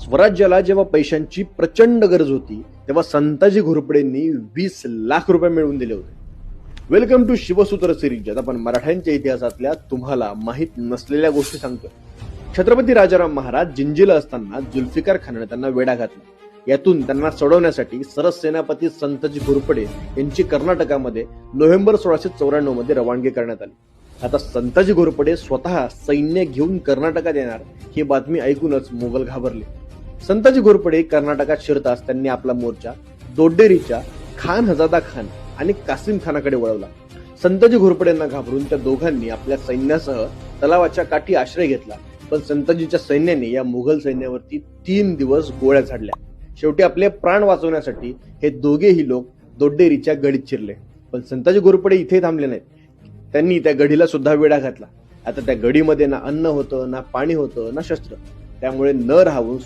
स्वराज्याला जेव्हा पैशांची प्रचंड गरज होती तेव्हा संताजी घोरपडेंनी 20 लाख रुपये मिळवून दिले होते. वेलकम टू शिवसूत्र सिरीज, ज्यात आपण मराठ्यांच्या इतिहासातल्या तुम्हाला माहीत नसलेल्या गोष्टी सांगतोय. छत्रपती राजाराम महाराज जिंजीला असताना जुल्फिकार खानाने त्यांना वेढा घातला. यातून त्यांना सोडवण्यासाठी सरस सेनापती संताजी घोरपडे यांची कर्नाटकामध्ये नोव्हेंबर 1694 मध्ये रवानगी करण्यात आली. आता संताजी घोरपडे स्वतः सैन्य घेऊन कर्नाटकात येणार ही बातमी ऐकूनच मोगल घाबरले. संताजी घोरपडे कर्नाटकात शिरताच त्यांनी आपला मोर्चा दोड्डेरीच्या खान हजादा खान आणि कासिम खानाकडे वळवला. संताजी घोरपडेंना घाबरून त्या दोघांनी आपल्या सैन्यासह तलावाच्या काठी आश्रय घेतला. पण संताजीच्या सैन्याने या मुघल सैन्यावरती 3 दिवस गोळ्या झाडल्या. शेवटी आपले प्राण वाचवण्यासाठी हे दोघेही लोक दोड्डेरीच्या गडीत शिरले. पण संताजी घोरपडे इथे थांबले नाहीत. त्यांनी त्या गडीला सुद्धा वेढा घातला. आता त्या गडीमध्ये ना अन्न होतं, ना पाणी होतं, ना शस्त्र. त्यामुळे न राहून